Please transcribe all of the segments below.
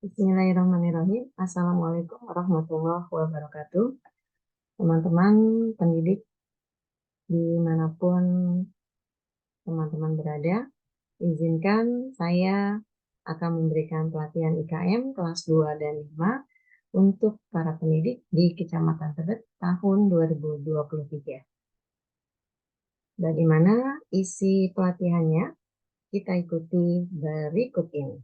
Bismillahirrahmanirrahim. Assalamualaikum warahmatullahi wabarakatuh. Teman-teman pendidik dimanapun teman-teman berada, izinkan saya akan memberikan pelatihan IKM kelas 2 dan 5 untuk para pendidik di Kecamatan Tebet tahun 2023. Bagaimana isi pelatihannya? Kita ikuti berikut ini.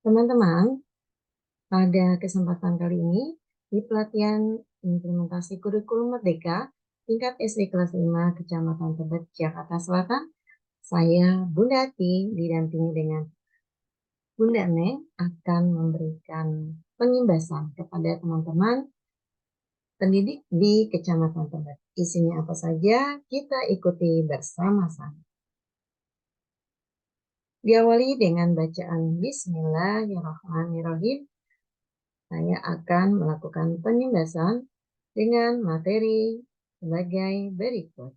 Teman-teman, pada kesempatan kali ini, di pelatihan implementasi kurikulum Merdeka tingkat SD kelas 5 Kecamatan Tebet, Jakarta Selatan, saya Bunda Ati didampingi dengan Bunda Neng akan memberikan pengimbasan kepada teman-teman pendidik di Kecamatan Tebet. Isinya apa saja, kita ikuti bersama-sama. Diawali dengan bacaan Bismillahirrahmanirrahim. Saya akan melakukan pengimbasan dengan materi sebagai berikut.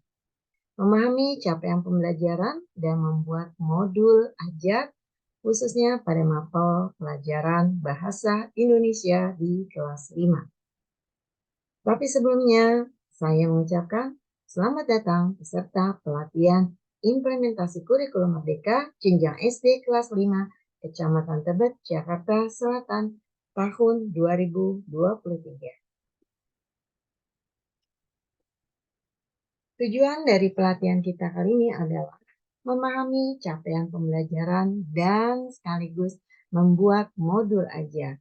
Memahami capaian pembelajaran dan membuat modul ajar khususnya pada mapel pelajaran Bahasa Indonesia di kelas 5. Tapi sebelumnya, saya mengucapkan selamat datang peserta pelatihan implementasi kurikulum Merdeka jenjang SD kelas 5 Kecamatan Tebet, Jakarta Selatan tahun 2023. Tujuan dari pelatihan kita kali ini adalah memahami capaian pembelajaran dan sekaligus membuat modul ajar.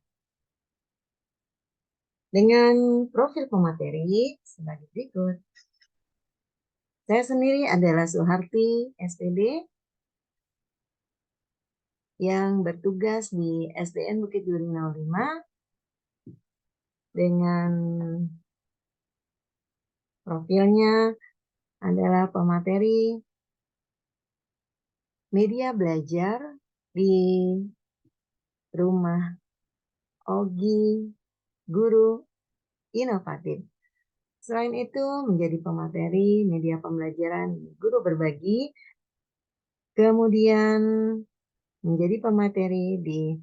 Dengan profil pemateri sebagai berikut. Saya sendiri adalah Suharti, SPD, yang bertugas di SDN Bukit Duri 05 dengan profilnya adalah pemateri media belajar di Rumah Ogi Guru Inovatif. Selain itu, menjadi pemateri media pembelajaran Guru Berbagi, kemudian menjadi pemateri di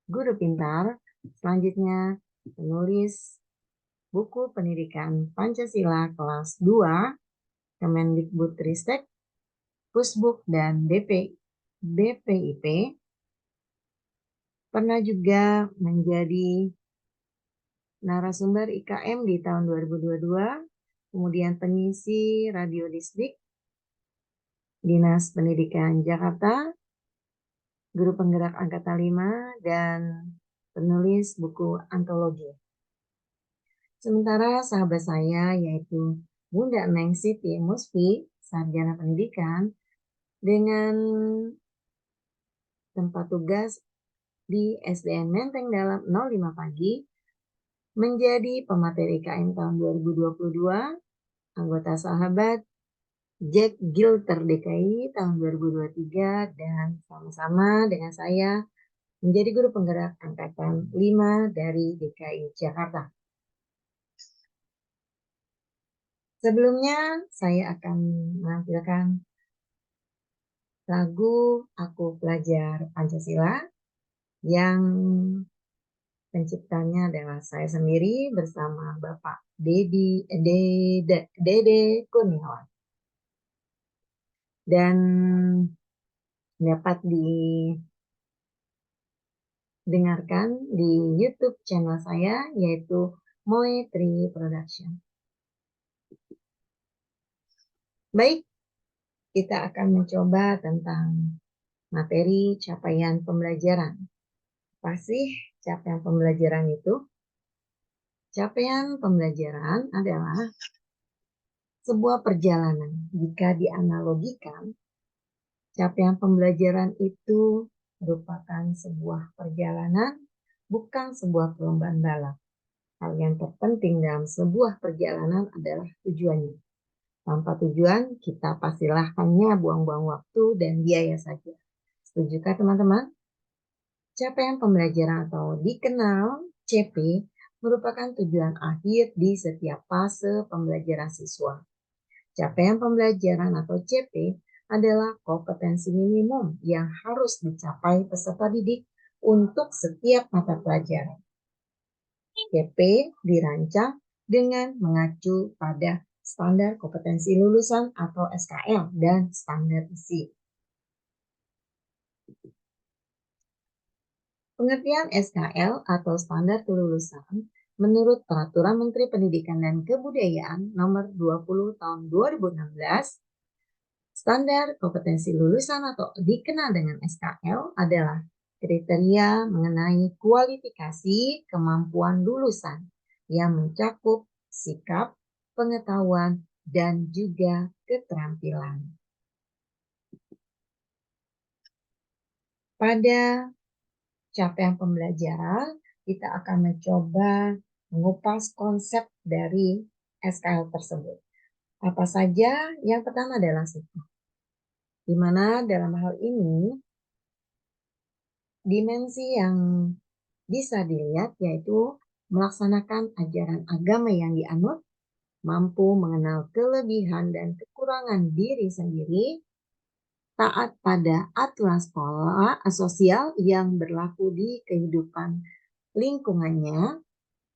Guru Pintar, selanjutnya penulis buku pendidikan Pancasila kelas 2, Kemendikbudristek, Pusbuk, dan BPIP. Pernah juga menjadi narasumber IKM di tahun 2022, kemudian pengisi radio distrik Dinas Pendidikan Jakarta, guru penggerak angkatan 5, dan penulis buku antologi. Sementara sahabat saya yaitu Bunda Neng Siti Musfi, sarjana pendidikan, dengan tempat tugas di SDN Menteng Dalam 05 Pagi, menjadi pemateri IKM tahun 2022, anggota sahabat Jack Gilter DKI tahun 2023, dan sama-sama dengan saya menjadi guru penggerak angkatan 5 dari DKI Jakarta. Sebelumnya saya akan menampilkan lagu Aku Pelajar Pancasila yang penciptanya adalah saya sendiri bersama Bapak Dede Kurniawan. Dan dapat didengarkan di YouTube channel saya yaitu Moetri Production. Baik, kita akan mencoba tentang materi capaian pembelajaran. Apa sih capaian pembelajaran itu? Capaian pembelajaran adalah sebuah perjalanan. Jika dianalogikan, capaian pembelajaran itu merupakan sebuah perjalanan, bukan sebuah perlombaan balap. Hal yang terpenting dalam sebuah perjalanan adalah tujuannya. Tanpa tujuan, kita pastilah hanya buang-buang waktu dan biaya saja. Setujukah teman-teman? Capaian pembelajaran atau dikenal CP merupakan tujuan akhir di setiap fase pembelajaran siswa. Capaian pembelajaran atau CP adalah kompetensi minimum yang harus dicapai peserta didik untuk setiap mata pelajaran. CP dirancang dengan mengacu pada standar kompetensi lulusan atau SKL dan standar isi. Pengertian SKL atau standar kelulusan menurut Peraturan Menteri Pendidikan dan Kebudayaan Nomor 20 Tahun 2016, standar kompetensi lulusan atau dikenal dengan SKL adalah kriteria mengenai kualifikasi kemampuan lulusan yang mencakup sikap, pengetahuan, dan juga keterampilan. Pada capaian pembelajaran, kita akan mencoba mengupas konsep dari SKL tersebut. Apa saja? Yang pertama adalah sikap. Di mana dalam hal ini, dimensi yang bisa dilihat yaitu melaksanakan ajaran agama yang dianut, mampu mengenal kelebihan dan kekurangan diri sendiri, taat pada aturan sekolah sosial yang berlaku di kehidupan lingkungannya,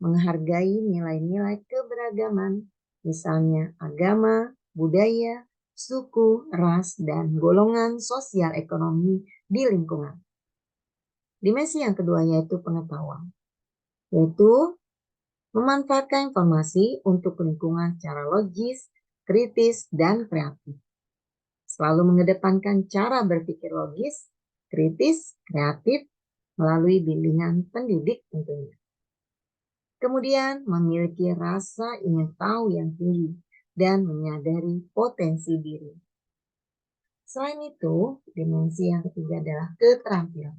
menghargai nilai-nilai keberagaman, misalnya agama, budaya, suku, ras, dan golongan sosial ekonomi di lingkungan. Dimensi yang kedua yaitu pengetahuan, yaitu memanfaatkan informasi untuk lingkungan secara logis, kritis, dan kreatif. Selalu mengedepankan cara berpikir logis, kritis, kreatif, melalui bimbingan pendidik tentunya. Kemudian memiliki rasa ingin tahu yang tinggi dan menyadari potensi diri. Selain itu, dimensi yang ketiga adalah keterampilan.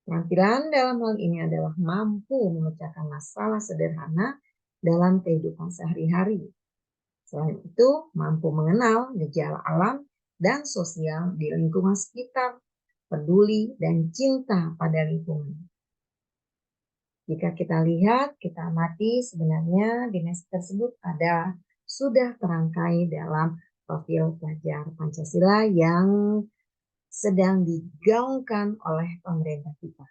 Keterampilan dalam hal ini adalah mampu memecahkan masalah sederhana dalam kehidupan sehari-hari. Selain itu, mampu mengenal gejala alam dan sosial di lingkungan sekitar, peduli dan cinta pada lingkungan. Jika kita lihat, kita amati sebenarnya dimensi tersebut sudah terangkai dalam profil pelajar Pancasila yang sedang digaungkan oleh pemerintah kita.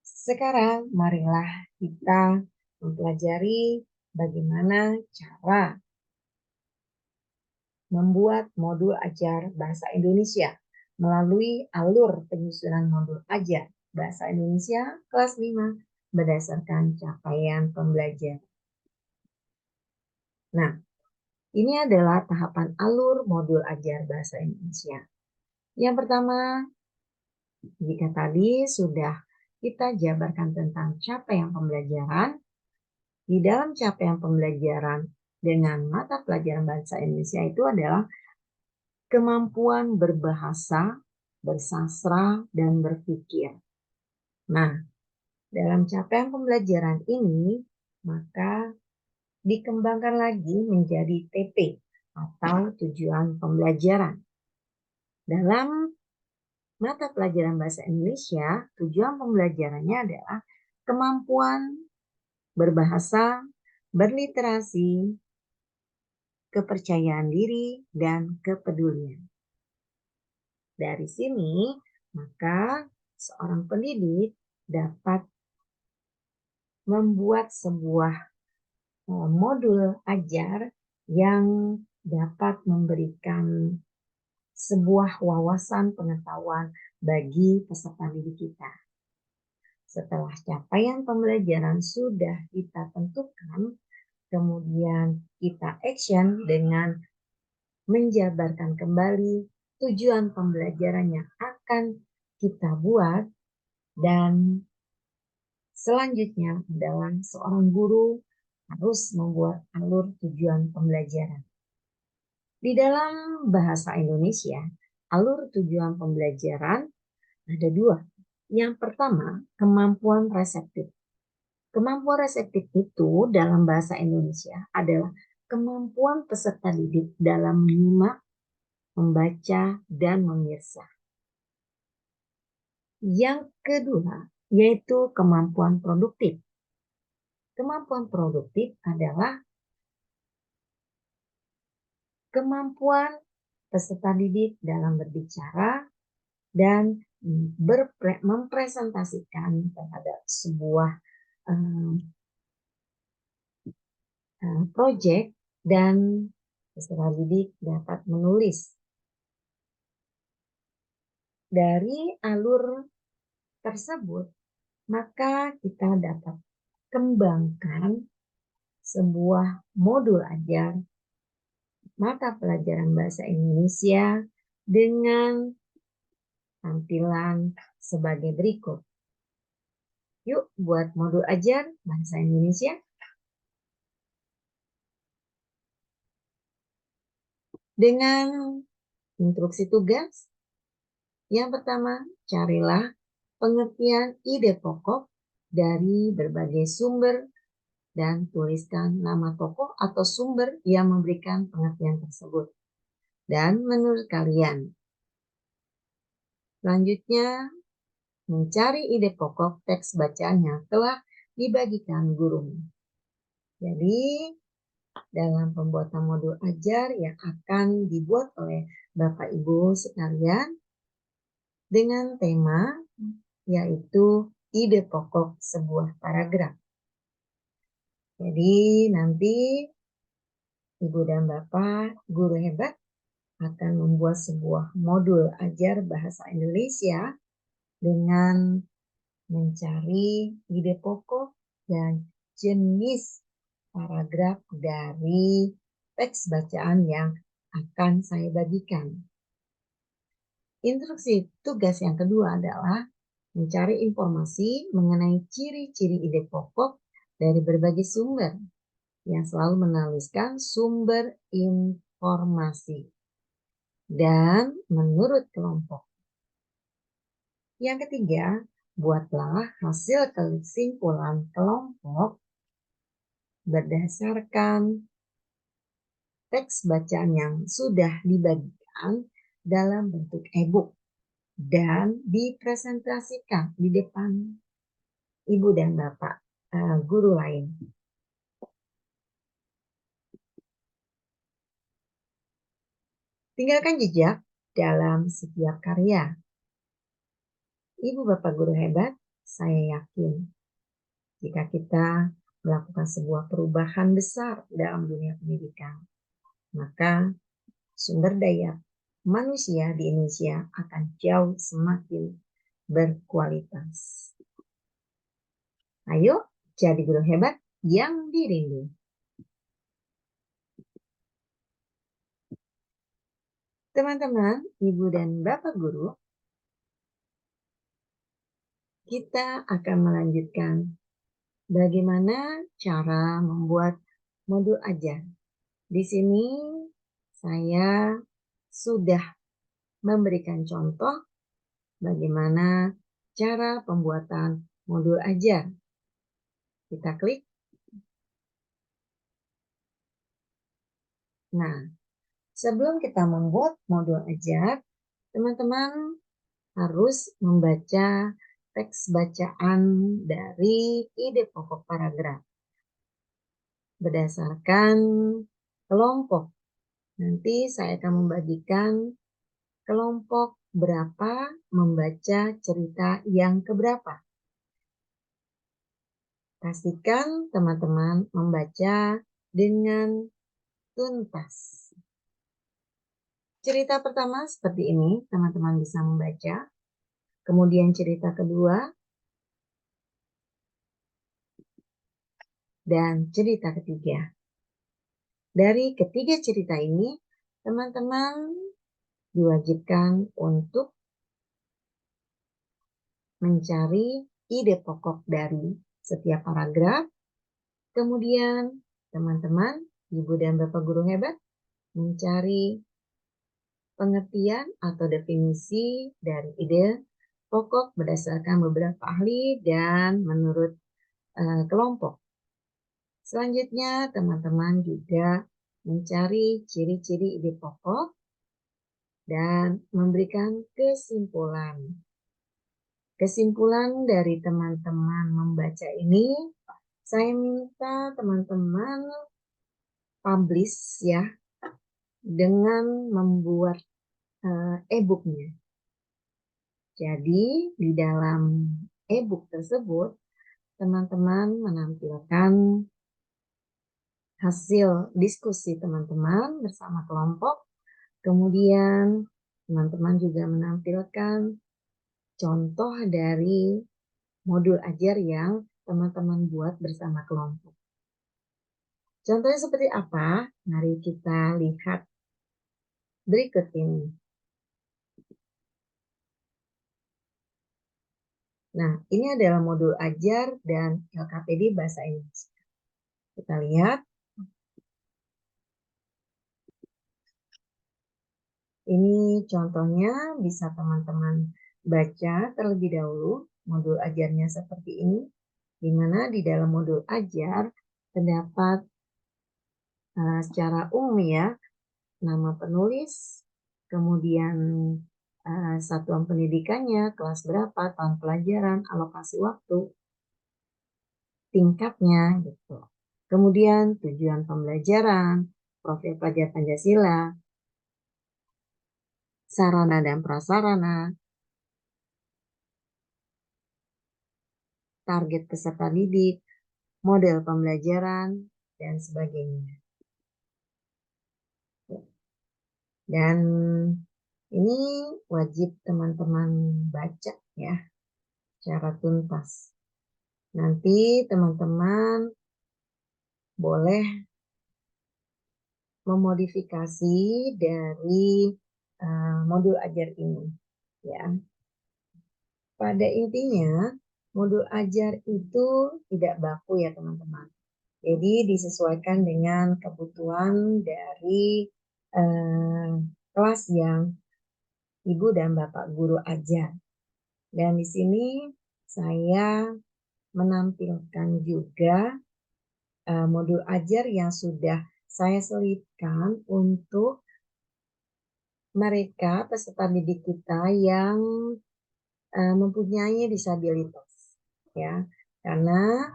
Sekarang marilah kita mempelajari bagaimana cara membuat modul ajar bahasa Indonesia melalui alur penyusunan modul ajar bahasa Indonesia kelas 5 berdasarkan capaian pembelajaran. Nah, ini adalah tahapan alur modul ajar bahasa Indonesia. Yang pertama, jika tadi sudah kita jabarkan tentang capaian pembelajaran, di dalam capaian pembelajaran dengan mata pelajaran bahasa Indonesia itu adalah kemampuan berbahasa, bersastra, dan berpikir. Nah, dalam capaian pembelajaran ini, maka dikembangkan lagi menjadi TP atau tujuan pembelajaran. Dalam mata pelajaran bahasa Indonesia, tujuan pembelajarannya adalah kemampuan berbahasa, berliterasi, kepercayaan diri, dan kepedulian. Dari sini, maka seorang pendidik dapat membuat sebuah modul ajar yang dapat memberikan sebuah wawasan pengetahuan bagi peserta didik kita. Setelah capaian pembelajaran sudah kita tentukan, kemudian kita action dengan menjabarkan kembali tujuan pembelajaran yang akan kita buat, dan selanjutnya adalah seorang guru harus membuat alur tujuan pembelajaran. Di dalam bahasa Indonesia, alur tujuan pembelajaran ada dua. Yang pertama, kemampuan reseptif. Kemampuan reseptif itu dalam bahasa Indonesia adalah kemampuan peserta didik dalam menyimak, membaca, dan memirsa. Yang kedua, yaitu kemampuan produktif. Kemampuan produktif adalah kemampuan peserta didik dalam berbicara dan mempresentasikan terhadap sebuah proyek, dan peserta didik dapat menulis. Dari alur tersebut, maka kita dapat kembangkan sebuah modul ajar mata pelajaran bahasa Indonesia dengan tampilan sebagai berikut. Yuk buat modul ajar bahasa Indonesia. Dengan instruksi tugas, yang pertama, carilah pengertian ide pokok dari berbagai sumber dan tuliskan nama tokoh atau sumber yang memberikan pengertian tersebut. Dan menurut kalian, selanjutnya, mencari ide pokok teks bacaan yang telah dibagikan guru. Jadi, dalam pembuatan modul ajar yang akan dibuat oleh Bapak Ibu sekalian dengan tema yaitu ide pokok sebuah paragraf. Jadi nanti Ibu dan Bapak guru hebat akan membuat sebuah modul ajar bahasa Indonesia dengan mencari ide pokok dan jenis paragraf dari teks bacaan yang akan saya bagikan. Instruksi tugas yang kedua adalah mencari informasi mengenai ciri-ciri ide pokok dari berbagai sumber yang selalu menuliskan sumber informasi dan menurut kelompok. Yang ketiga, buatlah hasil kesimpulan kelompok berdasarkan teks bacaan yang sudah dibagikan dalam bentuk e-book dan dipresentasikan di depan Ibu dan Bapak guru lain. Tinggalkan jejak dalam setiap karya. Ibu Bapak guru hebat, saya yakin jika kita melakukan sebuah perubahan besar dalam dunia pendidikan, maka sumber daya manusia di Indonesia akan jauh semakin berkualitas. Ayo jadi guru hebat yang dirindu. Teman-teman, Ibu dan Bapak guru, kita akan melanjutkan bagaimana cara membuat modul ajar. Di sini saya sudah memberikan contoh bagaimana cara pembuatan modul ajar. Kita klik. Nah, sebelum kita membuat modul ajar, teman-teman harus membaca teks bacaan dari ide pokok paragraf berdasarkan kelompok. Nanti saya akan membagikan kelompok berapa membaca cerita yang keberapa. Pastikan teman-teman membaca dengan tuntas. Cerita pertama seperti ini, teman-teman bisa membaca. Kemudian cerita kedua dan cerita ketiga. Dari ketiga cerita ini, teman-teman diwajibkan untuk mencari ide pokok dari setiap paragraf. Kemudian teman-teman, Ibu dan Bapak guru hebat, mencari pengertian atau definisi dari ide pokok berdasarkan beberapa ahli dan menurut kelompok. Selanjutnya, teman-teman juga mencari ciri-ciri ide pokok dan memberikan kesimpulan. kesimpulan dari teman-teman membaca ini, saya minta teman-teman publish ya dengan membuat e-booknya. Jadi di dalam e-book tersebut teman-teman menampilkan hasil diskusi teman-teman bersama kelompok. Kemudian teman-teman juga menampilkan contoh dari modul ajar yang teman-teman buat bersama kelompok. Contohnya seperti apa? Mari kita lihat berikut ini. Nah, ini adalah modul ajar dan LKPD Bahasa Indonesia. Kita lihat. Ini contohnya bisa teman-teman baca terlebih dahulu modul ajarnya seperti ini, di mana di dalam modul ajar terdapat secara umum ya, nama penulis, kemudian satuan pendidikannya, kelas berapa, tahun pelajaran, alokasi waktu, tingkatnya gitu. Kemudian tujuan pembelajaran, profil pelajar Pancasila, sarana dan prasarana, target peserta didik, model pembelajaran, dan sebagainya. Dan ini wajib teman-teman baca ya secara tuntas. Nanti teman-teman boleh memodifikasi dari modul ajar ini ya. Pada intinya modul ajar itu tidak baku ya teman-teman. Jadi disesuaikan dengan kebutuhan dari kelas yang Ibu dan Bapak guru ajar. Dan di sini saya menampilkan juga modul ajar yang sudah saya selipkan untuk mereka peserta didik kita yang mempunyai disabilitas ya. Karena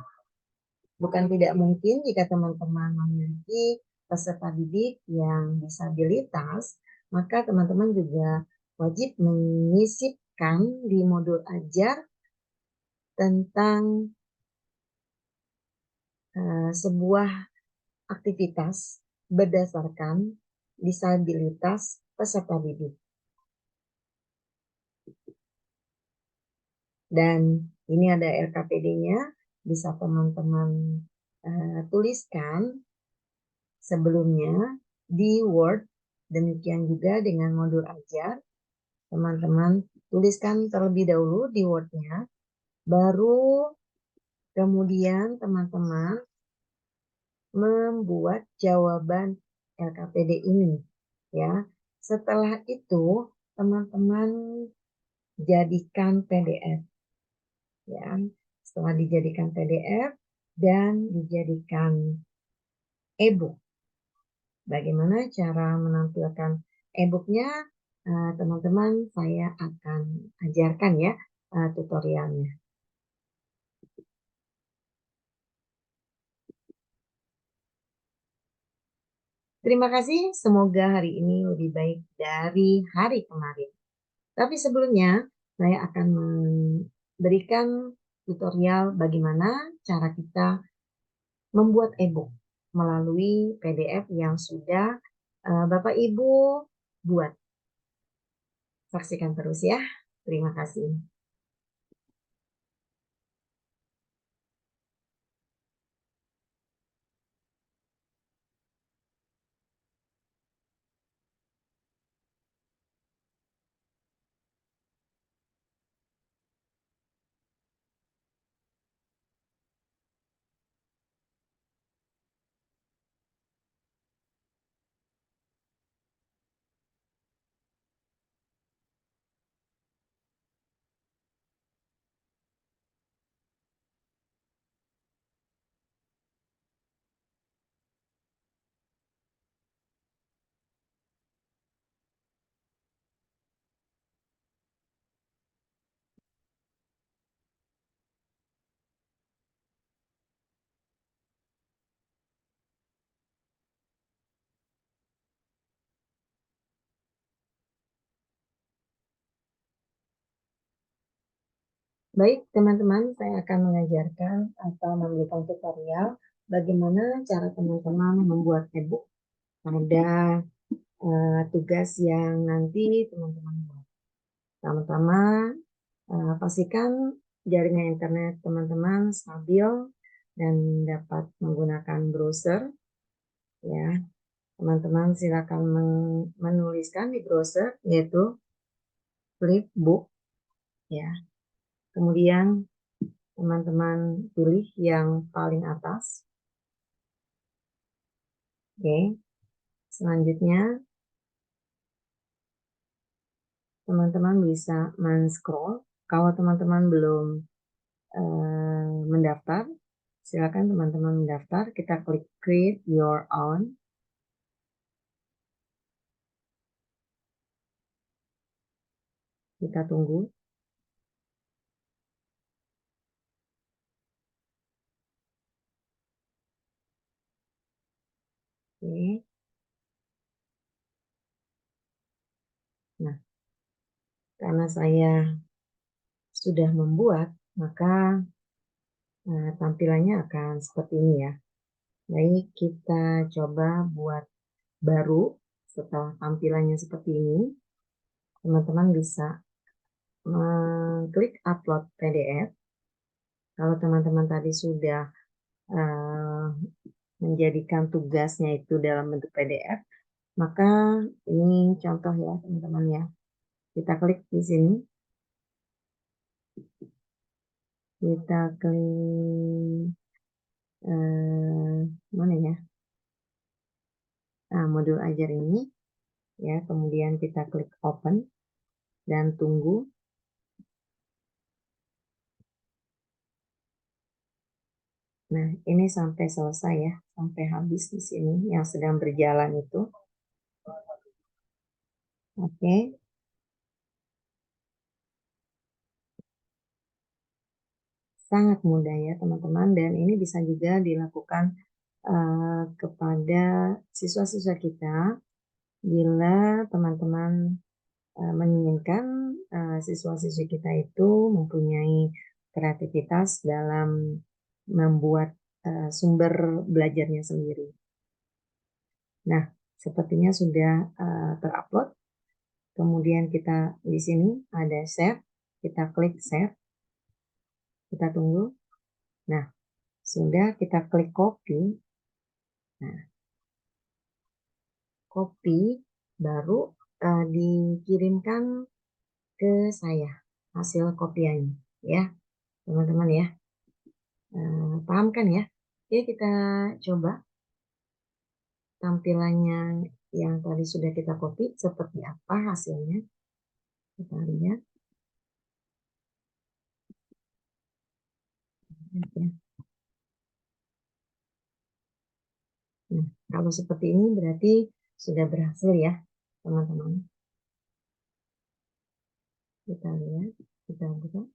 bukan tidak mungkin jika teman-teman memiliki peserta didik yang disabilitas, maka teman-teman juga wajib menyisipkan di modul ajar tentang sebuah aktivitas berdasarkan disabilitas peserta didik. Dan ini ada LKPD-nya, bisa teman-teman tuliskan sebelumnya di Word. Demikian juga dengan modul ajar, teman-teman tuliskan terlebih dahulu di Word-nya, baru kemudian teman-teman membuat jawaban LKPD ini ya. Setelah itu teman-teman jadikan PDF ya. Setelah dijadikan PDF dan dijadikan e-book. Bagaimana cara menampilkan e-booknya? Teman-teman saya akan ajarkan ya tutorialnya. Terima kasih, semoga hari ini lebih baik dari hari kemarin. Tapi sebelumnya, saya akan memberikan tutorial bagaimana cara kita membuat e-book melalui PDF yang sudah Bapak Ibu buat. Saksikan terus ya. Terima kasih. Baik, teman-teman, saya akan mengajarkan atau memberikan tutorial bagaimana cara teman-teman membuat e-book pada tugas yang nanti teman-teman buat. Pertama-tama, pastikan jaringan internet teman-teman stabil dan dapat menggunakan browser. Ya, teman-teman silakan menuliskan di browser yaitu Flipbook. Ya, kemudian teman-teman pilih yang paling atas. Oke, selanjutnya teman-teman bisa men-scroll. Kalau teman-teman belum mendaftar, silakan teman-teman mendaftar. Kita klik create your own. Kita tunggu. Oke. Nah, karena saya sudah membuat, maka tampilannya akan seperti ini ya. Baik, kita coba buat baru. Setelah tampilannya seperti ini, teman-teman bisa mengklik upload PDF. Kalau teman-teman tadi sudah menjadikan tugasnya itu dalam bentuk PDF, maka ini contoh ya teman-teman ya. Kita klik di sini. Kita klik mana ya? Nah, modul ajar ini ya, kemudian kita klik open dan tunggu. Nah, ini sampai selesai ya, sampai habis di sini yang sedang berjalan itu. Oke. Sangat mudah ya teman-teman, dan ini bisa juga dilakukan kepada siswa-siswa kita bila teman-teman menginginkan siswa-siswi kita itu mempunyai kreativitas dalam membuat sumber belajarnya sendiri. Nah, sepertinya sudah terupload. Kemudian kita di sini ada save, kita klik save, kita tunggu. Nah, sudah kita klik copy. Nah, copy baru dikirimkan ke saya hasil kopiannya ya teman-teman ya. Paham kan ya? Oke, kita coba tampilannya yang tadi sudah kita copy seperti apa hasilnya. Kita lihat ya. Nah, kalau seperti ini berarti sudah berhasil ya teman-teman. Kita lihat, kita buka.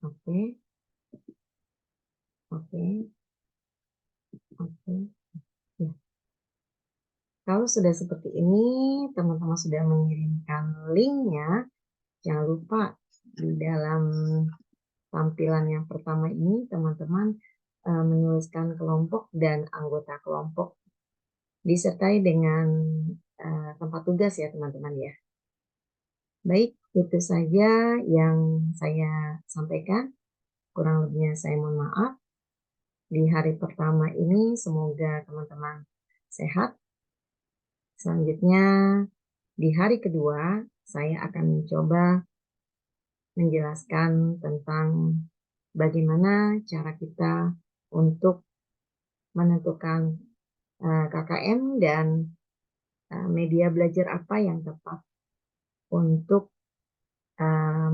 Oke, oke, oke. Ya. Kalau sudah seperti ini, teman-teman sudah mengirimkan linknya. Jangan lupa di dalam tampilan yang pertama ini teman-teman menuliskan kelompok dan anggota kelompok disertai dengan tempat tugas ya teman-teman ya. Baik, itu saja yang saya sampaikan. Kurang lebihnya saya mohon maaf. Di hari pertama ini semoga teman-teman sehat. Selanjutnya di hari kedua saya akan mencoba menjelaskan tentang bagaimana cara kita untuk menentukan KKM dan media belajar apa yang tepat untuk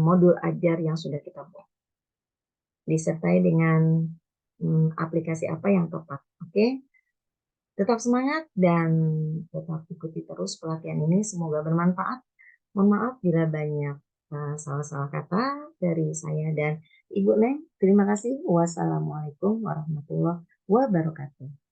modul ajar yang sudah kita buat, disertai dengan aplikasi apa yang tepat. Oke, tetap semangat dan tetap ikuti terus pelatihan ini. Semoga bermanfaat. Mohon maaf bila banyak salah-salah kata dari saya dan Ibu Neng. Terima kasih. Wassalamualaikum warahmatullahi wabarakatuh.